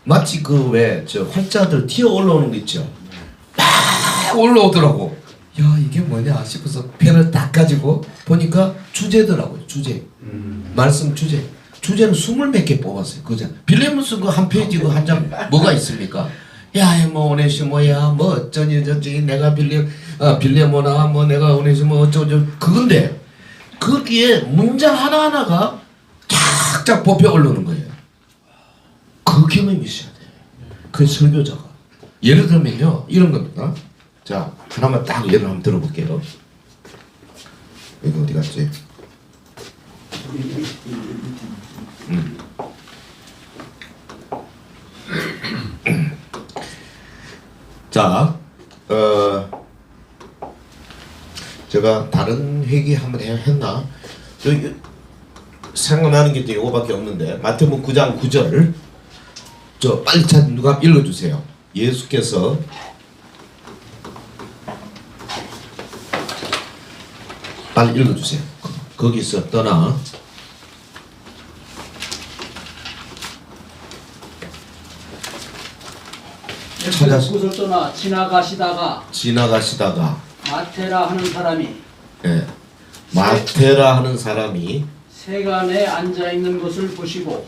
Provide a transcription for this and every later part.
마치 그 왜 저 활자들 튀어 올라오는 거 있죠. 막 올라오더라고. 야 이게 뭐냐 싶어서 펜을 딱 가지고 보니까 주제더라고요. 주제. 말씀 주제. 주제는 20몇 개 뽑았어요. 그죠? 빌레몬스 그 한 페이지 그 한 장 뭐가 있습니까? 야, 뭐 오네시모야, 뭐 어쩌니 저쩌니 내가 빌레모나 뭐 내가 오네시모 어쩌고 그건데 거기에 문장 하나 하나가 쫙쫙 뽑혀 올라오는 거예요. 그 경험이 있어야 돼. 그 설교자가. 예를 들면요 이런 겁니다. 자 하나만 딱 예를 한번 들어볼게요. 이거 어디 갔지? 자, 제가 다른 회기 한번 했나? 여기 생각나는 게 이거밖에 없는데 마태복음 9장 9절 저 빨리 찾은 누가 읽어주세요. 예수께서 빨리 읽어주세요. 거기서 떠나 찾아서 곳을 떠나 지나가시다가 마테라 하는 사람이 예, 마테라 하는 사람이 세관에 앉아 있는 것을 보시고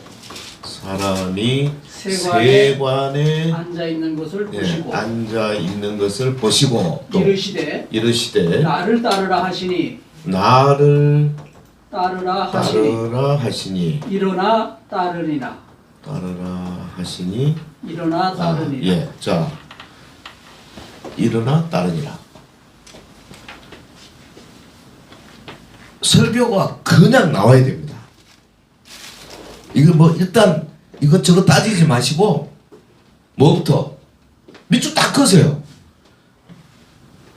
세관에 앉아 있는 것을 보시고 앉아 있는 것을 보시고 또 이르시되 나를 따르라 하시니 일어나 따르니라. 예, 자 일어나 따르니라. 설교가 그냥 나와야 됩니다. 이거 뭐 일단 이것저것 따지지 마시고 뭐부터 밑줄 딱 그으세요.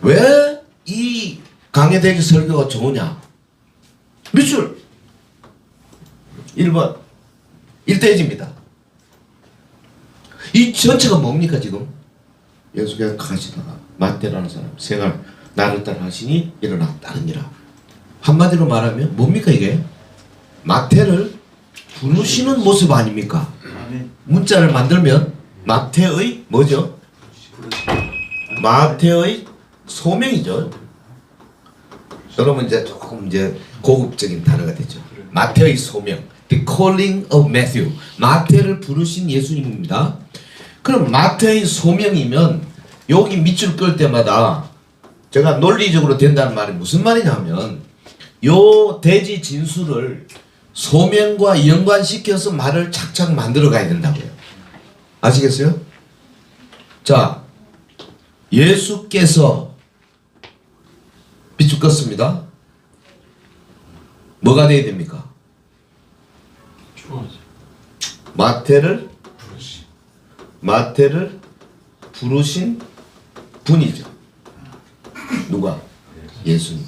왜 이 강해대기 설교가 좋으냐? 밑줄 1번 1대지입니다. 이 전체가 뭡니까 지금? 예수께서 가시다가 마태라는 사람 생활 나를 따라 하시니 일어나 따르니라. 한마디로 말하면 뭡니까 이게? 마태를 부르시는 모습 아닙니까? 문자를 만들면 마태의 뭐죠? 마태의 소명이죠. 여러분 이제 조금 이제 고급적인 단어가 되죠. 마태의 소명, The Calling of Matthew. 마태를 부르신 예수님입니다. 그럼 마태의 소명이면 여기 밑줄 끌 때마다 제가 논리적으로 된다는 말이 무슨 말이냐면 요 대지 진수를 소명과 연관시켜서 말을 착착 만들어 가야 된다고요. 아시겠어요? 자, 예수께서 밑줄 껐습니다. 뭐가 돼야 됩니까? 마태를 부르신 분이죠. 누가? 예수님.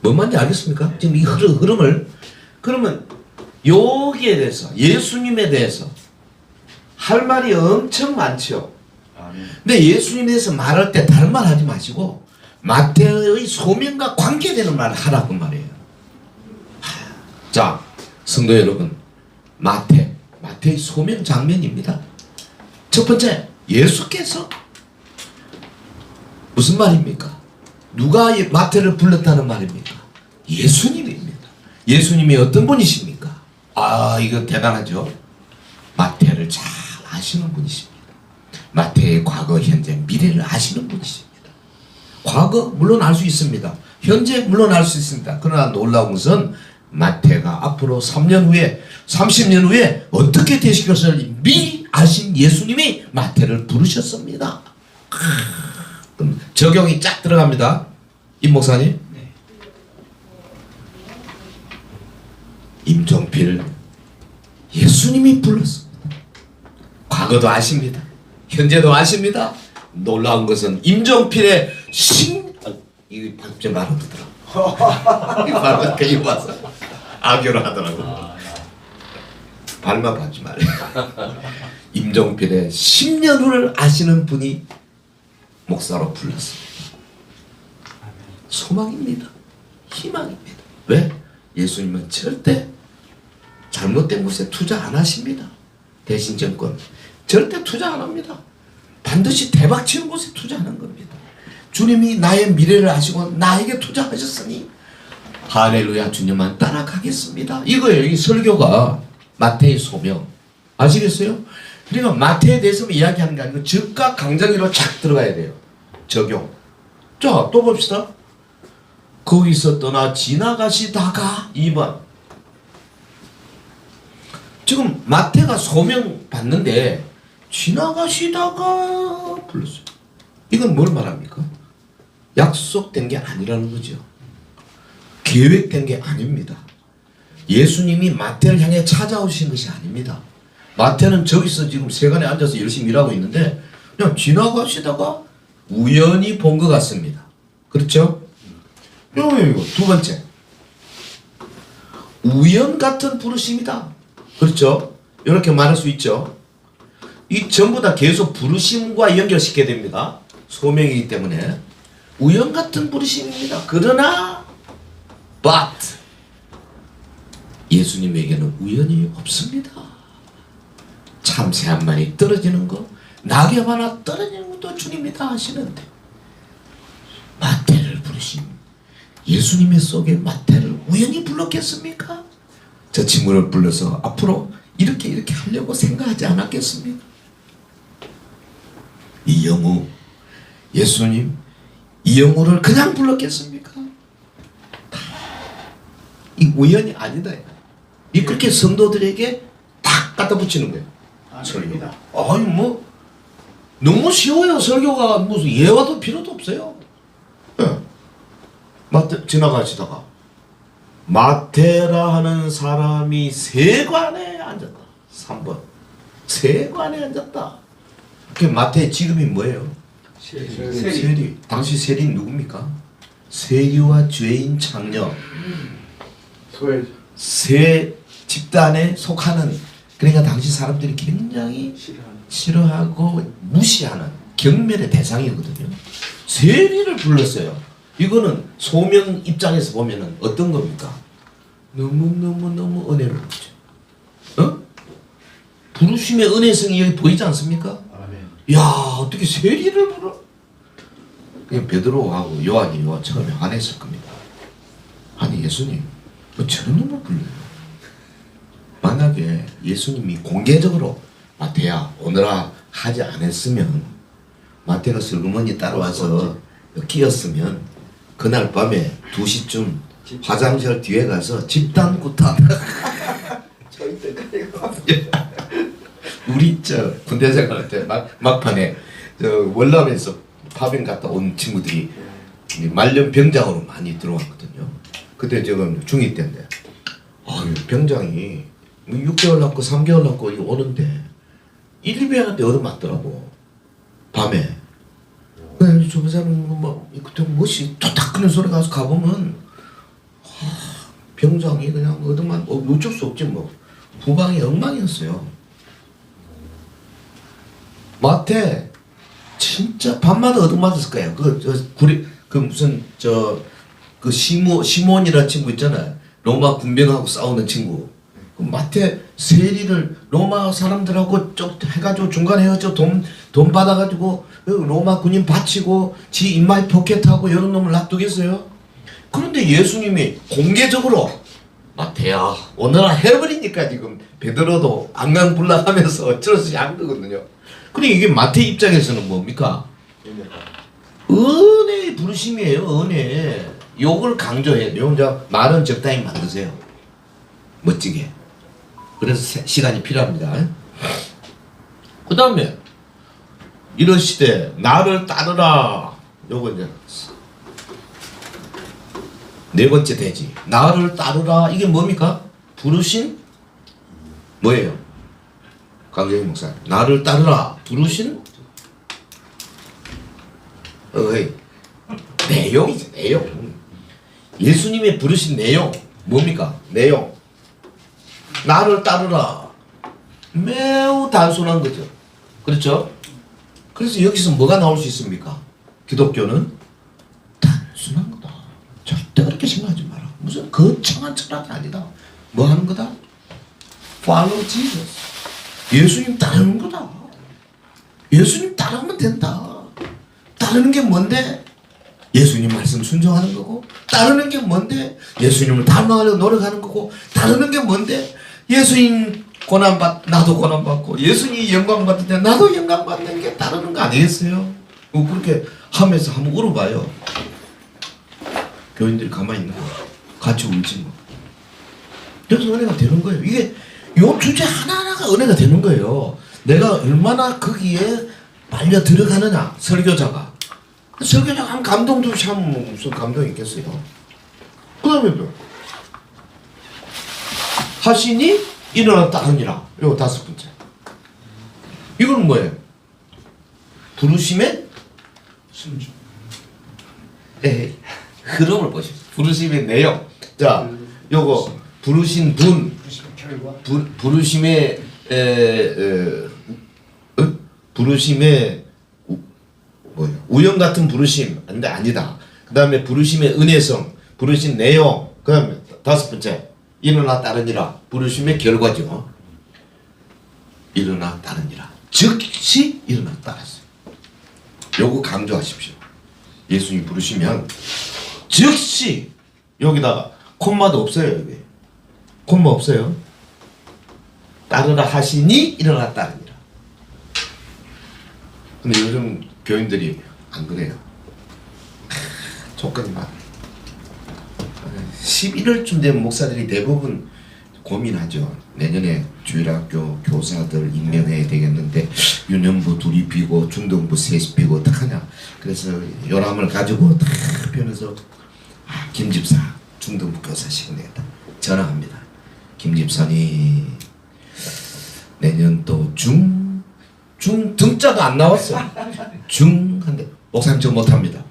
뭔 말인지 알겠습니까? 지금 이 흐름을 그러면 여기에 대해서 예수님에 대해서 할 말이 엄청 많죠. 근데 예수님에 대해서 말할 때 다른 말 하지 마시고 마태의 소명과 관계되는 말을 하라고 말이에요. 자, 성도 여러분, 마태의 소명 장면입니다. 첫 번째, 예수께서 무슨 말입니까? 누가 마태를 불렀다는 말입니까? 예수님입니다. 예수님이 어떤 분이십니까? 아, 이거 대단하죠. 마태를 잘 아시는 분이십니다. 마태의 과거, 현재, 미래를 아시는 분이십니다. 과거 물론 알 수 있습니다. 현재 물론 알 수 있습니다. 그러나 놀라운 것은 마태가 앞으로 3년 후에 30년 후에 어떻게 되실 것을 미리 아신 예수님이 마태를 부르셨습니다. 그럼 적용이 쫙 들어갑니다. 임 목사님. 네. 임종필 예수님이 불렀습니다. 과거도 아십니다. 현재도 아십니다. 놀라운 것은 임종필의 이거 박제 말아 두더라. 이거 말아 이거 봐서 악교를 하더라고. 발만 받지 말래. 임종필의 10년 후를 아시는 분이 목사로 불렀습니다. 소망입니다. 희망입니다. 왜? 예수님은 절대 잘못된 것에 투자 안 하십니다. 대신 정권. 절대 투자 안 합니다. 반드시 대박 치는 곳에 투자하는 겁니다. 주님이 나의 미래를 아시고 나에게 투자하셨으니 할렐루야 주님만 따라가겠습니다. 이거예요. 이 설교가 마태의 소명. 아시겠어요? 그러니까 마태에 대해서 이야기하는 게 아니고 즉각 강정기로 착 들어가야 돼요. 적용. 자, 또 봅시다. 거기서 떠나 지나가시다가 2번. 지금 마태가 소명 받는데 지나가시다가 불렀어요. 이건 뭘 말합니까? 약속된 게 아니라는 거죠. 계획된 게 아닙니다. 예수님이 마태를 향해 찾아오신 것이 아닙니다. 마태는 저기서 지금 세간에 앉아서 열심히 일하고 있는데 그냥 지나가시다가 우연히 본 것 같습니다. 그렇죠? 이거 두 번째. 우연 같은 부르심이다. 그렇죠? 이렇게 말할 수 있죠. 이 전부 다 계속 부르심과 연결시켜야 됩니다. 소명이기 때문에 우연 같은 부르심입니다. 그러나 but 예수님에게는 우연이 없습니다. 참새 한 마리 떨어지는 거, 낙엽 하나 떨어지는 것도 주님이 다 하시는데 마태를 부르신 예수님의 속에 마태를 우연히 불렀겠습니까? 저 친구를 불러서 앞으로 이렇게 하려고 생각하지 않았겠습니까? 이 영우, 예수님 이 영우를 그냥 불렀겠습니까? 이 우연이 아니다. 이 그렇게 성도들에게 딱 갖다 붙이는 거예요. 설교가. 아니 뭐 너무 쉬워요. 설교가 무슨 예화도 필요도 없어요. 네. 마태 지나가시다가 마테라 하는 사람이 세관에 앉았다. 3번. 세관에 앉았다. 그 마태의 직업이 뭐예요? 세리. 당시 세리는 누굽니까? 세리와 죄인 장녀. 세 집단에 속하는, 그러니까 당시 사람들이 굉장히 싫어하고 무시하는 경멸의 대상이거든요. 세리를 불렀어요. 이거는 소명 입장에서 보면은 어떤 겁니까? 너무 은혜롭죠. 어? 부르심의 은혜성이 여기 보이지 않습니까? 아멘. 야, 어떻게 세리를 불러? 그냥 베드로하고 요한이 처음에 화냈을 겁니다. 아니 예수님, 뭐 저런 놈을 불러요? 만약에 예수님이 공개적으로 마태야 오너라 하지 않았으면, 마태가 슬그머니 따라와서 끼었으면 그날 밤에 2시쯤 화장실 뒤에 가서 집단 구타. 우리 저 군대 생활할 때 막판에 저 월남에서 파병 갔다 온 친구들이 말년 병장으로 많이 들어왔거든요. 그때 저건 중2 때인데, 아유 병장이 6개월 낳고 3개월 낳고 오는데 1, 2배한테 얻어맞더라고. 밤에. 그래 조사는 뭐 그때 뭐시 토닥 끄는 소리 가서 가보면 병장이 그냥 얻어맞 어쩔 수 없지 뭐. 후방이 엉망이었어요. 마태 진짜 밤마다 얻어맞았을 거예요. 그 무슨 그 시몬이라는 친구 있잖아요. 로마 군병하고 싸우는 친구. 그 마태 세리를 로마 사람들하고 쪽 해가지고 중간에 헤어져 돈 받아가지고 로마 군인 바치고 지 인마이 포켓하고 이런 놈을 놔두겠어요? 그런데 예수님이 공개적으로 마태야 오늘아 해버리니까 지금 베드로도 앙강불락하면서 어쩔 수 없이 한 거거든요. 그러니까 이게 마태 입장에서는 뭡니까? 은혜의 부르심이에요. 은혜. 요걸 강조해야 돼요. 혼자 말은 적당히 만드세요. 멋지게. 그래서 시간이 필요합니다. 그 다음에 이러시되 나를 따르라. 요거 이제 네 번째 대지. 나를 따르라. 이게 뭡니까? 부르신 뭐예요? 강경희 목사. 나를 따르라. 부르신 내용이죠. 내용. 예수님의 부르신 내용 뭡니까? 내용. 나를 따르라. 매우 단순한 거죠. 그렇죠? 그래서 여기서 뭐가 나올 수 있습니까? 기독교는 단순한 거다. 절대 그렇게 생각하지 마라. 무슨 거창한 철학이 아니다. 뭐 하는 거다? Follow Jesus. 예수님 따르는 거다. 예수님 따르면 된다. 따르는 게 뭔데? 예수님 말씀 순종하는 거고, 따르는 게 뭔데? 예수님을 닮아가려고 노력하는 거고, 따르는 게 뭔데? 예수님 나도 고난받고, 예수님 영광 받을 때 나도 영광 받는 게 따르는 거 아니겠어요? 그렇게 하면서 한번 울어봐요. 교인들이 가만히 있는 거예요. 같이 울지 뭐. 그래서 은혜가 되는 거예요. 이게 요 주제 하나하나가 은혜가 되는 거예요. 내가 얼마나 거기에 빨려 들어가느냐, 설교자가. 설교자가 한 감동도 참 무슨 감동이 있겠어요. 그 다음에 뭐 하시니 일어났다 하니라. 요거 5번째. 이건 뭐예요? 부르심의 순종. 에이, 흐름을 보십시오. 부르심의 내용. 자, 요거 부르신 분, 결과. 부르심의 부르심의 뭐예요? 우연 같은 부르심. 근데 아니다. 그 다음에 부르심의 은혜성, 부르신 내용. 그 다음에 5번째 일어나 따르니라. 부르심의 결과죠. 일어나 따르니라. 즉시 일어나 따랐어요. 요거 강조하십시오. 예수님 부르시면 즉시, 여기다가 콤마도 없어요. 여기 콤마 없어요. 따르라 하시니 일어나 따르니라. 근데 요즘 교인들이 안 그래요. 조건이 많아요. 11월쯤 되면 목사들이 대부분 고민하죠. 내년에 주일학교 교사들 임명해야 되겠는데 유년부 2이 비고 중등부 3이 비고 어떡하냐. 그래서 요람을 가지고 다 변해서 김 집사 중등부 교사 시키면 되겠다. 전화합니다. 김 집사님 내년 또 중 등자도 안 나왔어. 한데 목사님 저 못합니다.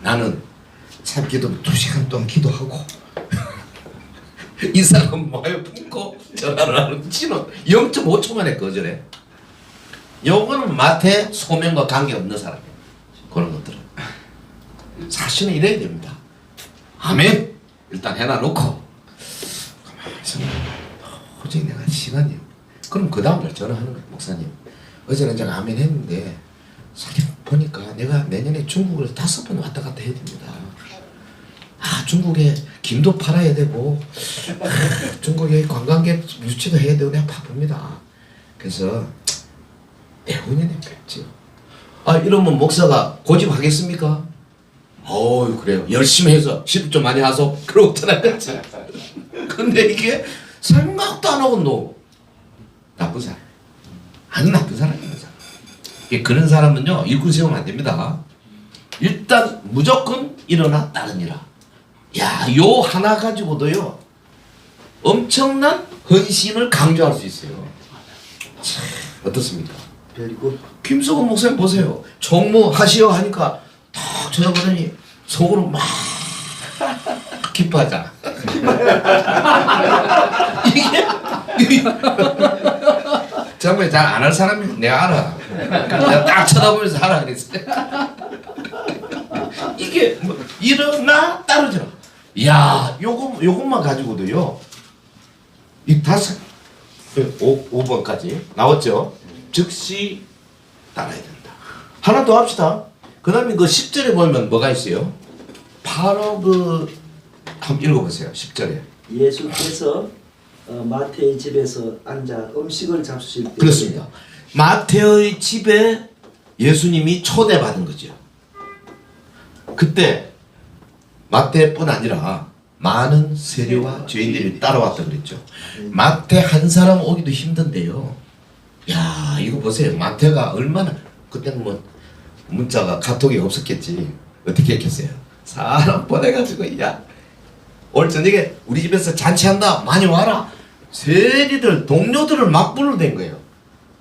나는 참 기도 2시간 동안 기도하고 이 사람 마요 품고 전화를 하는 지는 0.5초 만에 거절해. 요거는 마태 소명과 관계없는 사람이에요. 그런 것들은 사실은 이래야 됩니다. 아멘. 일단 해놔놓고 가만히 있어. 도저히 내가 시간이, 그럼 그 다음날 전화하는 거예요. 목사님 어제는 제가 아멘 했는데 사실 보니까 내가 내년에 중국을 5번 왔다 갔다 해야 됩니다. 중국에 김도 팔아야 되고 중국에 관광객 유치도 해야 되고 내가 바쁩니다. 그래서 내후년에 뵙지요. 이러면 목사가 고집하겠습니까? 그래요. 열심히 해서 시도 좀 많이 하소. 그러고 떠나갔지. 근데 이게 생각도 안 하고 너 나쁜 사람. 아주 나쁜 사람입니다. 그런 사람은요 일꾼 세우면 안 됩니다. 일단 무조건 일어나 따르니라. 야, 요 하나 가지고도요 엄청난 헌신을 강조할 수 있어요. 참, 어떻습니까? 그리고 김석원 목사님 보세요. 총무하시오 하니까 탁 쳐다보더니 속으로 막 기뻐하잖아. 이게 정말 잘 안 할 사람이 내가 알아. 내가 딱 쳐다보면서 하라 그랬어. 이게 뭐 일어나 따르지라. 야, 요것만 가지고도요. 이 5번까지 나왔죠. 즉시 따라야 된다. 하나 더 합시다. 그 다음에 그 10절에 보면 뭐가 있어요? 바로 한번 읽어보세요. 10절에. 예수께서 마태의 집에서 앉아 음식을 잡수실 때 그렇습니다. 마태의 집에 예수님이 초대받은 거죠. 그때 마태뿐 아니라 많은 세리와 죄인들이 따라왔다 그랬죠. 마태 한 사람 오기도 힘든데요. 야, 이거 보세요. 마태가 얼마나, 그때는 뭐 문자가 카톡이 없었겠지. 어떻게 했겠어요? 사람 보내가지고 야, 오늘 저녁에 우리 집에서 잔치한다. 많이 와라. 세리들 동료들을 막 불러댄 거예요.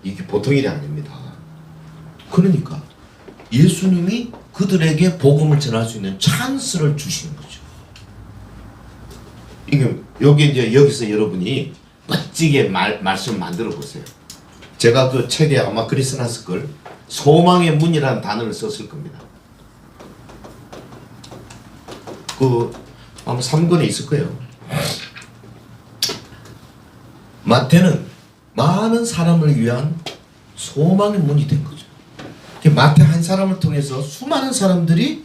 이게 보통 일이 아닙니다. 그러니까 예수님이 그들에게 복음을 전할 수 있는 찬스를 주시는 거죠. 이게 여기서 여러분이 멋지게 말씀 만들어 보세요. 제가 그 책에 아마 글이 써놨을 걸, 소망의 문이라는 단어를 썼을 겁니다. 아마 3권에 있을 거예요. 마태는 많은 사람을 위한 소망의 문이 된 거죠. 마태 한 사람을 통해서 수많은 사람들이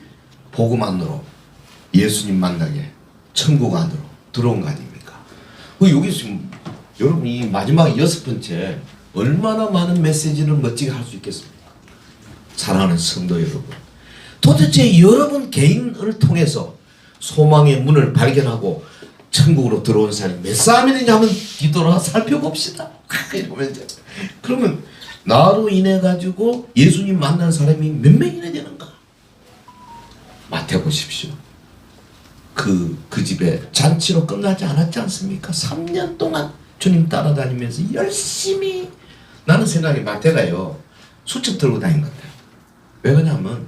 복음 안으로 예수님 만나게 천국 안으로 들어온 거 아닙니까? 여기 지금 여러분 이 마지막 6번째 얼마나 많은 메시지를 멋지게 할 수 있겠습니까? 사랑하는 성도 여러분, 도대체 여러분 개인을 통해서 소망의 문을 발견하고 천국으로 들어온 사람이 몇 사람이냐 하면 뒤돌아 살펴봅시다. 이러면서 그러면 나로 인해 가지고 예수님 만난 사람이 몇 명이나 되는가? 마태 보십시오. 그 집에 잔치로 끝나지 않았지 않습니까? 3년 동안 주님 따라다니면서 열심히, 나는 생각에 마태가요 수첩 들고 다닌 것 같아요. 왜 그러냐면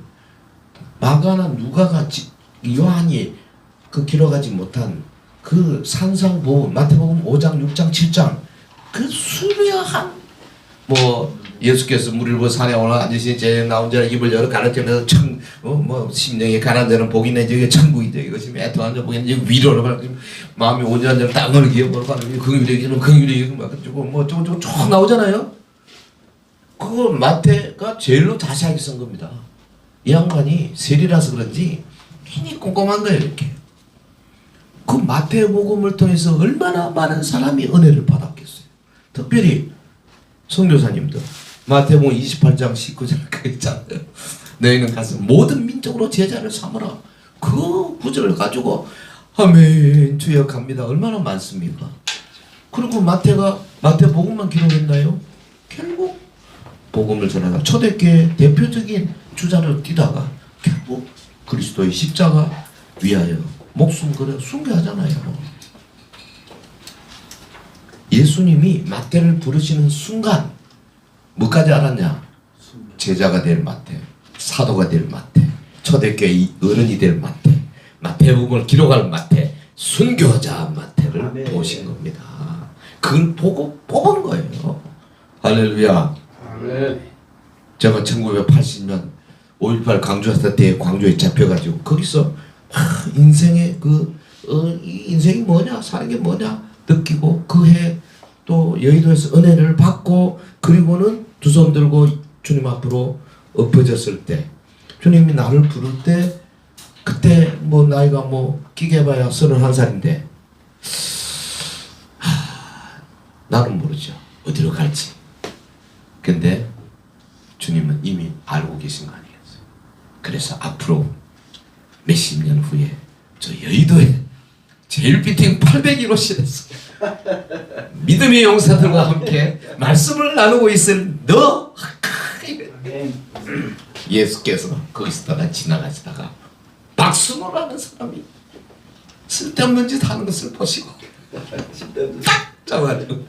마가나 누가가 요한이 그 기록하지 못한 그 산상복음, 마태복음 5장, 6장, 7장 그 수려한 예수께서 물을 부어 산에 올라 앉으신 제 나온 자는 입을 열어 가르치면서 심령에 가난 자는 복이 있네, 저게 천국이죠. 이것이 애통한 자 복이 있네, 위로를 받고 마음이 온전한 자는 땅을 기업으로 받는 긍휼의 긍휼의 막 저거 쭉 나오잖아요. 그거 마태가 제일로 자세하게 쓴 겁니다. 이 양반이 세리라서 그런지 괜히 꼼꼼한 거예요. 이렇게 그 마태복음을 통해서 얼마나 많은 사람이 은혜를 받았겠어요. 특별히 선교사님들 마태복음 28장 19절 있잖아요. 너희는 가서 모든 민족으로 제자를 삼으라. 그 구절을 가지고 아멘 주여 갑니다. 얼마나 많습니까? 그리고 마태가 마태복음만 기록했나요? 결국 복음을 전하다 초대교회 대표적인 주자를 띠다가 결국 그리스도의 십자가 위하여 목숨 걸어 순교하잖아요. 예수님이 마태를 부르시는 순간 뭐까지 알았냐? 제자가 될 마태, 사도가 될 마태, 초대교회 어른이 될 마태, 마태복음을 기록할 마태, 순교자 마태를 아멘. 보신 겁니다. 그걸 보고 뽑은 거예요. 할렐루야. 아멘. 제가 1980년 5.18 광주사태 때 광주에 잡혀가지고 거기서 인생의 인생이 뭐냐, 사는 게 뭐냐 느끼고 그 해 또 여의도에서 은혜를 받고 그리고는 두 손 들고 주님 앞으로 엎어졌을 때 주님이 나를 부를 때 그때 나이가 기계봐야 31살인데 나는 모르죠. 어디로 갈지. 근데 주님은 이미 알고 계신 거 아니겠어요. 그래서 앞으로 몇십 년 후에 저 여의도에 제일 비팅 801호실에서 믿음의 용사들과 함께 말씀을 나누고 있을 너 예수께서 거기서 지나가시다가 박순호라는 사람이 쓸데없는 짓 하는 것을 보시고 딱 잡아가지고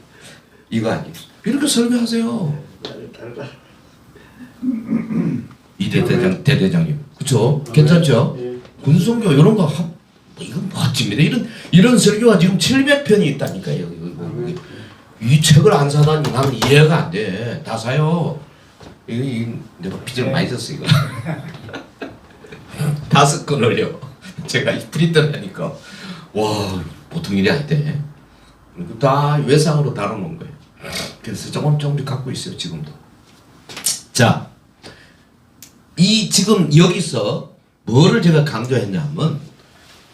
이거 아니에요. 이렇게 설교하세요. 대대장님 그쵸? 괜찮죠? 군성교 이런 거 이건 멋집니다. 이런 설교가 지금 700편이 있다니까요. 이 책을 안 사다니 나는 이해가 안 돼. 다 사요. 이거 내가 빚을 많이 졌어 이거. 5권을요. 제가 이 프린트를 하니까 와 보통 일이 아닌데 다 외상으로 다뤄놓은 거예요. 그래서 조금 갖고 있어요 지금도. 자, 이 지금 여기서 뭐를 제가 강조했냐면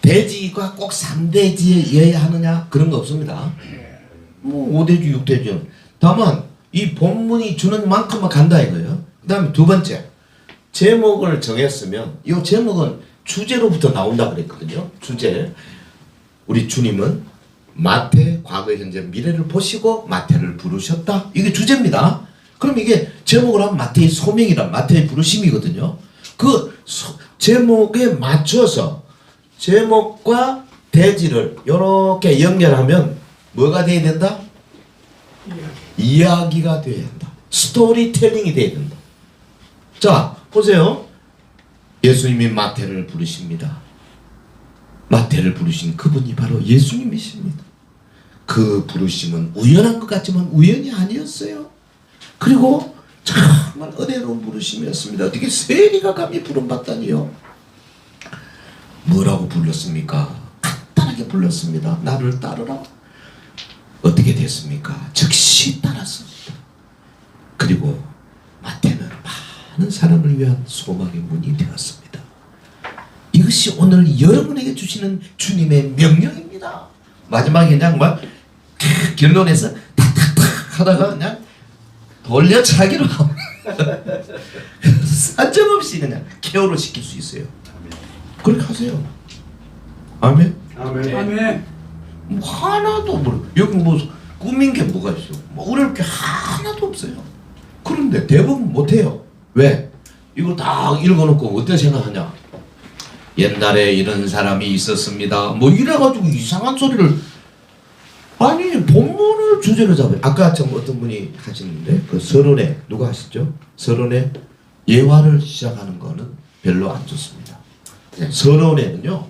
대지가 꼭 3대지여야 하느냐 그런 거 없습니다. 5대지 6대지 다만 이 본문이 주는 만큼만 간다 이거예요. 그 다음에 두 번째 제목을 정했으면 이 제목은 주제로부터 나온다 그랬거든요. 주제. 우리 주님은 마태 과거 현재 미래를 보시고 마태를 부르셨다. 이게 주제입니다. 그럼 이게 제목을 하면 마태의 소명이라 마태의 부르심이거든요. 그 제목에 맞춰서 제목과 대지를 이렇게 연결하면 뭐가 돼야 된다? 이야기가 돼야 된다. 스토리텔링이 돼야 된다. 자, 보세요. 예수님이 마태를 부르십니다. 마태를 부르신 그분이 바로 예수님이십니다. 그 부르심은 우연한 것 같지만 우연이 아니었어요. 그리고 정말 은혜로운 부르심이었습니다. 어떻게 세리가 감히 부름받다니요. 뭐라고 불렀습니까? 간단하게 불렀습니다. 나를 따르라. 어떻게 됐습니까? 즉시 따랐습니다. 많은 사람을 위한 소망의 문이 되었습니다. 이것이 오늘 여러분에게 주시는 주님의 명령입니다. 마지막에 그냥 막 결론에서 탁탁탁 하다가 그냥 돌려차기로 하면 사정없이 그냥 케어를 시킬 수 있어요. 그렇게 하세요. 아멘. 아멘. 아멘. 뭐 하나도 뭐 여기 뭐 꾸민 게 뭐가 있어? 뭐 어려울 게 하나도 없어요. 그런데 대부분 못해요. 왜? 이거 다 읽어놓고 어떤 생각하냐? 옛날에 이런 사람이 있었습니다. 뭐 이래가지고 이상한 소리를 아니 본문을 주제로 잡아요. 아까 좀 어떤 분이 하시는데 그 서론에 누가 하시죠? 서론에 예화를 시작하는 거는 별로 안 좋습니다. 서론에는요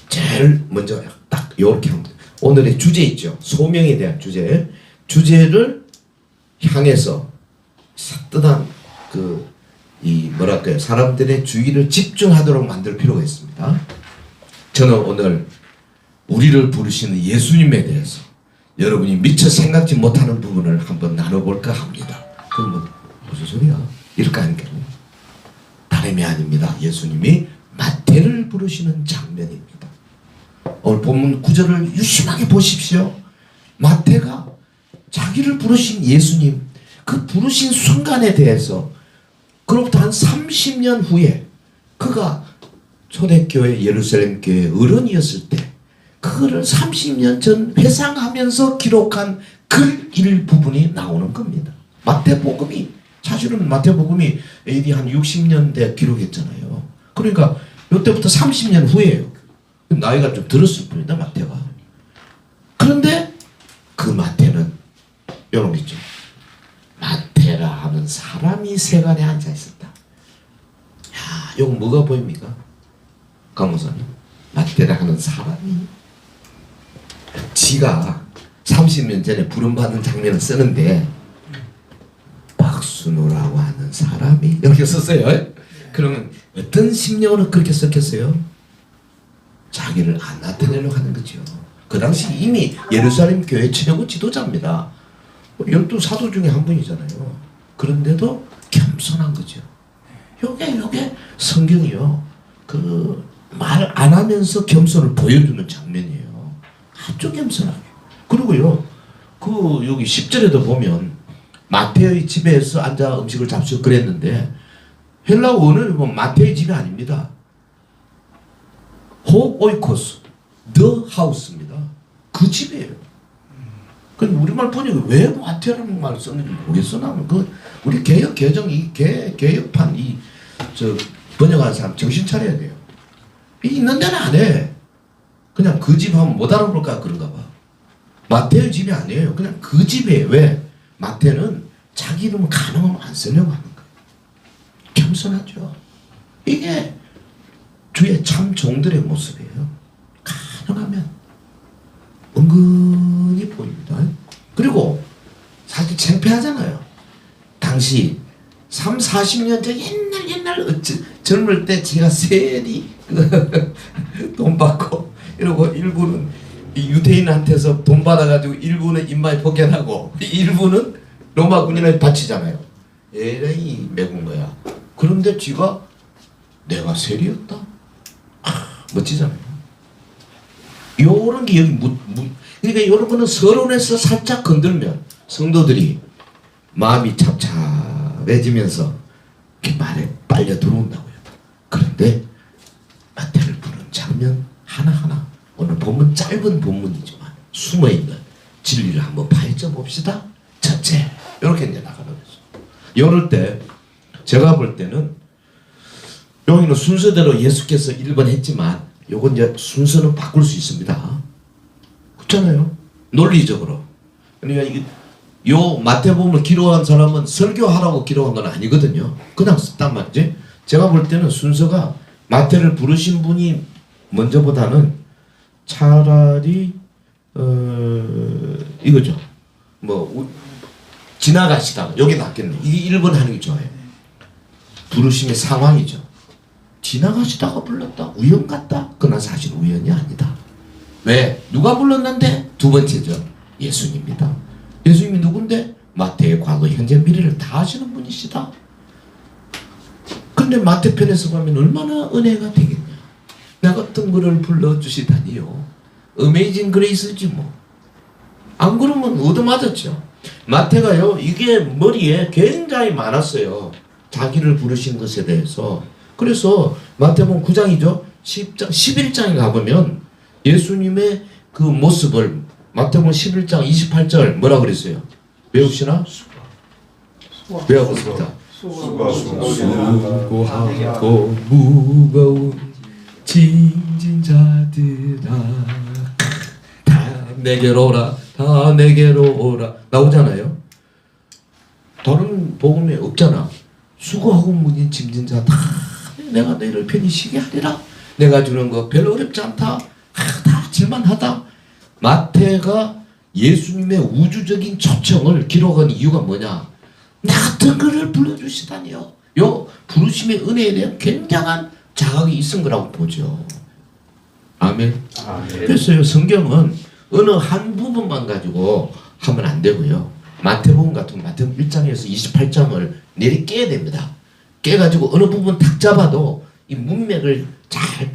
제일 먼저 딱 이렇게 하면 돼요. 오늘의 주제 있죠. 소명에 대한 주제. 주제를 향해서 뜨뜻한 이 뭐랄까요 사람들의 주의를 집중하도록 만들 필요가 있습니다. 저는 오늘 우리를 부르시는 예수님에 대해서 여러분이 미처 생각지 못하는 부분을 한번 나눠볼까 합니다. 그럼 뭐 무슨 소리야? 이럴까 하니까 다름이 아닙니다. 예수님이 마태를 부르시는 장면입니다. 오늘 본문 9절을 유심하게 보십시오. 마태가 자기를 부르신 예수님 그 부르신 순간에 대해서 그로부터 한 30년 후에 그가 초대교회 예루살렘 교회 어른이었을 때 그거를 30년 전 회상하면서 기록한 글 일부분이 나오는 겁니다. 마태복음이 사실은 마태복음이 AD 한 60년대 기록했잖아요. 그러니까 이때부터 30년 후예요. 나이가 좀 들었을 뿐이다 마태가. 그런데 그 마태는 이런 게 있죠. 마태라 하는 사람이 세간에 앉아 있었다. 야, 이거 뭐가 보입니까? 강모사님. 마태라 하는 사람이 지가 30년 전에 부름받은 장면을 쓰는데 박순호라고 하는 사람이 이렇게 썼어요. 그러면 어떤 심령으로 그렇게 썼겠어요? 자기를 안 나타내려고 하는 거죠. 그 당시 이미 예루살렘 교회 최고 지도자입니다. 12사도 중에 한 분이잖아요. 그런데도 겸손한 거죠. 요게 성경이요. 말 안 하면서 겸손을 보여주는 장면이에요. 아주 겸손하게. 그리고요. 여기 10절에도 보면 마태의 집에서 앉아 음식을 잡수고 그랬는데 헬라어 원어를 보면 마태의 집이 아닙니다. 오이코스, the house입니다. 그 집이에요. 근데 우리말 번역이 왜 마태라는 말을 썼는지 모르겠어. 나는 우리 개혁 개정 개혁판 번역하는 사람 정신 차려야 돼요. 있는 데는 안 해. 그냥 그 집 하면 못 알아볼까 그런가 봐. 마태의 집이 아니에요. 그냥 그 집이에요. 왜? 마태는 자기 이름을 가능하면 안 쓰려고 하는 거예요. 겸손하죠. 이게 주의 참 종들의 모습이에요. 가능하면 은근히 보입니다. 그리고 사실 창피하잖아요. 당시 30-40년 전 옛날 젊을 때 제가 세리 돈 받고 이러고 일부는 유대인한테서 돈 받아가지고 일부는 입마에 포켓하고 일부는 로마 군인에 바치잖아요. 에라이 매군 거야. 그런데 지가 내가 세리였다. 멋지잖아요. 요런 게 여기 그러니까 여러분은 서론에서 살짝 건들면 성도들이 마음이 착잡해지면서 이렇게 말에 빨려 들어온다고요. 그런데 마태를 부르는 장면 하나하나 오늘 본문 짧은 본문이지만 숨어있는 진리를 한번 파헤쳐 봅시다. 첫째 이렇게 이제 나가는 거죠. 이럴 때 제가 볼 때는 여기는 순서대로 예수께서 1번 했지만 요건 이제 순서는 바꿀 수 있습니다. 그렇잖아요. 논리적으로. 그러니까 요 마태복음을 기록한 사람은 설교하라고 기록한 건 아니거든요. 그냥 썼단 말이지. 제가 볼 때는 순서가 마태를 부르신 분이 먼저보다는 차라리 이거죠. 지나가시다가 여기 낫겠네. 이게 1번 하는 게 좋아요. 부르심의 상황이죠. 지나가시다가 불렀다. 우연 같다. 그러나 사실 우연이 아니다. 왜? 누가 불렀는데? 두 번째죠. 예수님입니다. 예수님이 누군데? 마태의 과거, 현재, 미래를 다 아시는 분이시다. 그런데 마태편에서 가면 얼마나 은혜가 되겠냐. 나 같은 거를 불러주시다니요. 어메이징 그레이스지 뭐. 안 그러면 얻어맞았죠. 마태가요, 이게 머리에 굉장히 많았어요. 자기를 부르신 것에 대해서. 그래서 마태복음 9장이죠. 10장, 11장에 가보면 예수님의 그 모습을 마태복음 11장 28절 뭐라 그랬어요? 외우시나? 외워보겠습니다. 수고하고 무거운 짐진 자들아 다 내게로 오라 다 내게로 오라 나오잖아요. 다른 복음에 없잖아. 수고하고 무거운 짐진 자 다 내가 너희를 편히 쉬게 하리라. 내가 주는 거 별로 어렵지 않다. 다 질만하다. 마태가 예수님의 우주적인 초청을 기록한 이유가 뭐냐? 나 같은 그를 불러주시다니요. 요 부르심의 은혜에 대한 굉장한 자각이 있은 거라고 보죠. 아멘. 그래서 성경은 어느 한 부분만 가지고 하면 안 되고요. 마태복음 같은 마태복음 1장에서 28장을 내리 깨야 됩니다. 깨가지고 어느 부분 탁 잡아도 이 문맥을 잘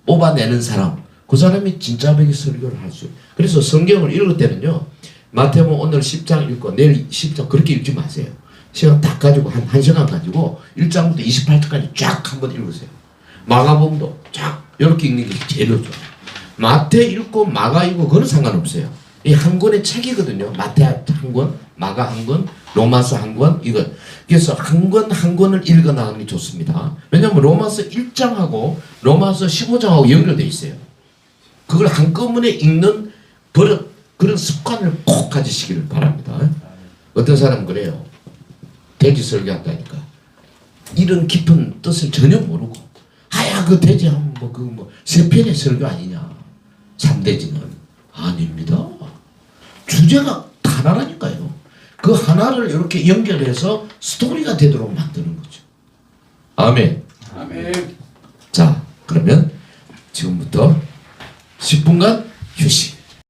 뽑아내는 사람, 그 사람이 진짜 백의 설교를 할 수 있어요. 그래서 성경을 읽을 때는요, 마태복음 오늘 10장 읽고 내일 10장 그렇게 읽지 마세요. 시간 딱 가지고 한 시간 가지고 1장부터 28장까지 쫙 한번 읽으세요. 마가복음도 쫙 이렇게 읽는 게 제일 좋아요. 마태 읽고 마가 읽고 그건 상관없어요. 이 한 권의 책이거든요. 마태 한 권, 마가 한 권, 로마서 한 권, 이거. 그래서 한 권 한 권을 읽어 나가는 게 좋습니다. 왜냐하면 로마서 1장하고 로마서 15장하고 연결되어 있어요. 그걸 한꺼번에 읽는 버릇, 그런 습관을 꼭 가지시기를 바랍니다. 어떤 사람은 그래요. 돼지 설교한다니까. 이런 깊은 뜻을 전혀 모르고, 아야, 그 돼지 하면 세 편의 설교 아니냐. 3대지는. 아닙니다. 주제가 하나라니까요. 그 하나를 이렇게 연결해서 스토리가 되도록 만드는 거죠. 아멘. 아멘. 자, 그러면 지금부터 10분간